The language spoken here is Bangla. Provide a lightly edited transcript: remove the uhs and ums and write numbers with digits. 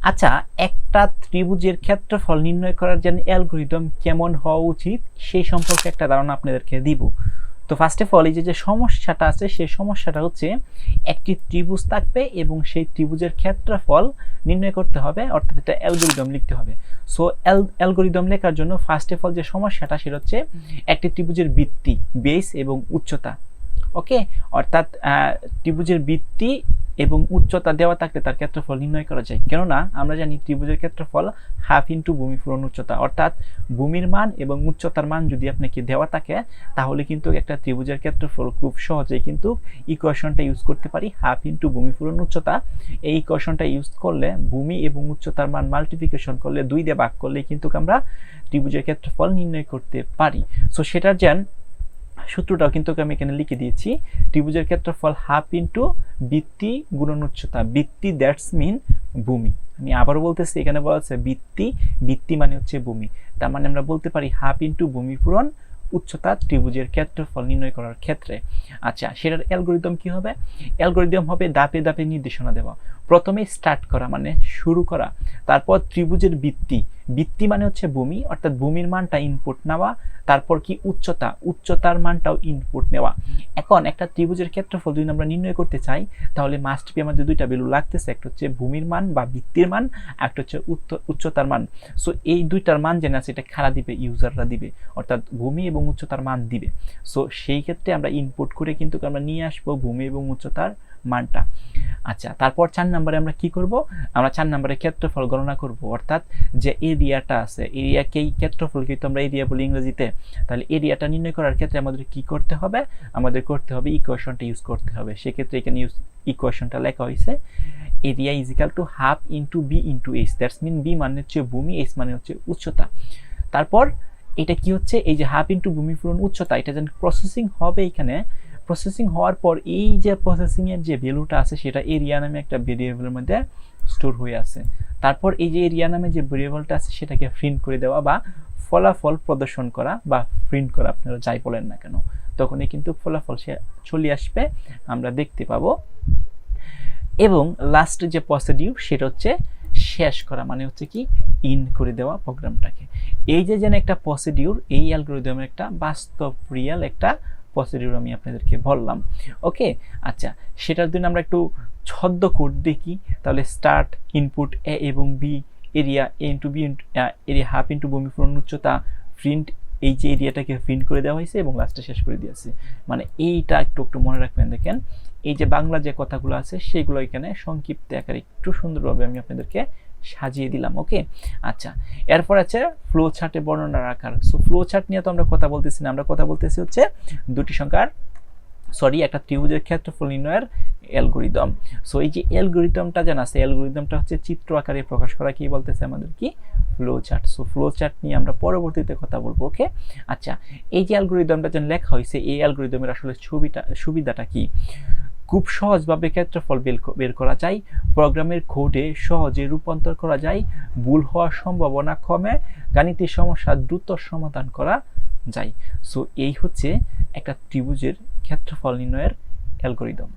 আচ্ছা, একটা ত্রিভুজের ক্ষেত্রফল নির্ণয় করার জন্য অ্যালগরিদম কেমন হওয়া উচিত সেই সম্পর্কে একটা ধারণা আপনাদেরকে দিব। তো ফার্স্ট অফ অল এই যে সমস্যাটা আছে সেই সমস্যাটা হচ্ছে একটি ত্রিভুজ থাকবে এবং সেই ত্রিভুজের ক্ষেত্রফল নির্ণয় করতে হবে, অর্থাৎ এটা অ্যালগরিদম লিখতে হবে। সো অ্যালগরিদম লেখার জন্য ফার্স্ট অফ অল যে সমস্যাটা সেটা হচ্ছে একটি ত্রিভুজের ভিত্তি, বেস এবং উচ্চতা। ওকে, অর্থাৎ ত্রিভুজের ভিত্তি এবং উচ্চতা দেওয়া থাকলে তার ক্ষেত্রফল নির্ণয় করা যায়। কেননা আমরা জানি ত্রিভুজের ক্ষেত্রফল হাফ ইন্টু ভূমি পূরণ উচ্চতা, অর্থাৎ ভূমির মান এবং উচ্চতার মান যদি আপনাকে দেওয়া থাকে তাহলে কিন্তু একটা ত্রিভুজের ক্ষেত্রফল খুব সহজেই কিন্তু ইকুয়েশনটা ইউজ করতে পারি, হাফ ইন্টু ভূমি পূরণ উচ্চতা। এই ইকুয়েশনটা ইউজ করলে ভূমি এবং উচ্চতার মান মাল্টিপ্লিকেশন করলে 2 দিয়ে ভাগ করলে কিন্তু আমরা ত্রিভুজের ক্ষেত্রফল নির্ণয় করতে পারি। সো সেটার যেন সূত্রটাও কিন্তু আমি এখানে লিখে দিয়েছি। ত্রিভুজের ক্ষেত্রফল হাফ ইন্টু ভিত্তি গুণন উচ্চতা। ভিত্তি দ্যাটস মিন ভূমি। আমি আবারও বলতেছি, এখানে বলা আছে ভিত্তি, ভিত্তি মানে হচ্ছে ভূমি। তার মানে আমরা বলতে পারি হাফ ইন্টু ভূমি পূরণ উচ্চতা ত্রিভুজের ক্ষেত্রফল নির্ণয় করার ক্ষেত্রে। আচ্ছা, সেটার অ্যালগরিদম কি হবে? অ্যালগরিদম হবে ধাপে ধাপে নির্দেশনা দেওয়া। প্রথমে স্টার্ট করা মানে শুরু করা, তারপর ত্রিভুজের ভিত্তি, ভিত্তি মানে হচ্ছে ভূমি, অর্থাৎ ভূমির মানটা ইনপুট নেওয়া, তারপর কি উচ্চতা, উচ্চতার মানটাও ইনপুট নেওয়া। এখন একটা ত্রিভুজের ক্ষেত্রফল যদি আমরা নির্ণয় করতে চাই তাহলে মাস্ট বি আমাদের দুইটা ভ্যালু লাগতেছে, একটা হচ্ছে ভূমির মান বা ভিত্তির মান, একটা হচ্ছে উচ্চতার মান। সো এই দুইটার মান যেন আছে এটা খাড়া দিবে, ইউজাররা দিবে, অর্থাৎ ভূমি এবং উচ্চতার মান দিবে। সো সেই ক্ষেত্রে আমরা ইনপুট করে কিন্তু আমরা নিয়ে আসবো ভূমি এবং উচ্চতার মানটা। আচ্ছা, তারপর 4 নম্বরে আমরা কি করব? আমরা 4 নম্বরে ক্ষেত্রফল গণনা করব, অর্থাৎ যে এরিয়াটা আছে, এরিয়াকেই ক্ষেত্রফলকে তো আমরা এরিয়া বলি ইংরেজিতে। তাহলে এরিয়াটা নির্ণয় করার ক্ষেত্রে আমাদের কি করতে হবে? আমাদের করতে হবে ইকুয়েশনটা ইউজ করতে হবে। সেক্ষেত্রে এখানে ইকুয়েশনটা লেখা হয়েছে area is equal to half into B into H. That's mean B মানে হচ্ছে ভূমি, এইচ মানে হচ্ছে উচ্চতা। তারপর এটা কি হচ্ছে, এই যে হাফ ইন্টু ভূমি পূরণ উচ্চতা, এটা যেন প্রসেসিং হবে। এখানে প্রসেসিং হওয়ার পর এই যে প্রসেসিং এর যে ভ্যালুটা আছে সেটা এরিয়া নামে একটা ভেরিয়েবলের মধ্যে স্টোর হয়ে আছে। তারপর এই যে এরিয়া নামে যে ভেরিয়েবলটা আছে সেটাকে প্রিন্ট করে দেওয়া বা ফলাফল প্রদর্শন করা বা প্রিন্ট করা, আপনারা যাই বলেন না কেন, তখনই কিন্তু ফলাফল সে চলে আসবে, আমরা দেখতে পাবো। এবং লাস্ট যে প্রসিডিউর সেটা হচ্ছে শেষ করা, মানে হচ্ছে কি ইন করে দেওয়া প্রোগ্রামটাকে। এই যে যেন একটা প্রসিডিউর, এই অ্যালগরিদমের একটা বাস্তব রিয়েল একটা প্রসিডিউর আমি আপনাদেরকে বললাম। ওকে, আচ্ছা, সেটার জন্য আমরা একটু ছদ্ম কোড দেখি। তাহলে স্টার্ট, ইনপুট এ এবং B, area A into B, area half into ভূমি পূরণ উচ্চতা, প্রিন্ট, এই যে এরিয়াটাকে প্রিন্ট করে দেওয়া হয়েছে এবং লাস্টে শেষ করে দিয়েছে। মানে এইটা একটু একটু মনে রাখবেন। দেখেন এই যে বাংলা যে কথাগুলো আছে সেগুলো এখানে সংক্ষিপ্ত আকারে একটু সুন্দরভাবে আমি আপনাদেরকে সাজিয়ে দিলাম। ওকে, আচ্ছা, এরপর আছে ফ্লো চার্টে বর্ণনার আকার। সো ফ্লো চার্ট নিয়ে তো আমরা কথা বলতেছি না, আমরা কথা বলতেছি হচ্ছে একটা ত্রিভুজের ক্ষেত্রফল নির্ণয়ের অ্যালগরিদম। সো এই যে অ্যালগরিদমটা জানা আছে, অ্যালগরিদমটা হচ্ছে চিত্র আকারে প্রকাশ করা, কি বলতেছে আমাদের কি flow chart. So flow chart নিয়ে আমরা পরবর্তীতে কথা বলবো। ওকে, আচ্ছা, এই যে অ্যালগরিদমটা যেন লেখা হয়েছে, এই অ্যালগরিদমের আসলে সুবিধাটা কি? খুব সহজভাবে ক্ষেত্রফল বের করা যায়, প্রোগ্রামের কোডে সহজে রূপান্তর করা যায়, ভুল হওয়ার সম্ভাবনা কমে, গাণিতিক সমস্যা দ্রুত সমাধান করা যায়। সো এই হচ্ছে একটা ত্রিভুজের ক্ষেত্রফল নির্ণয়ের অ্যালগরিদম।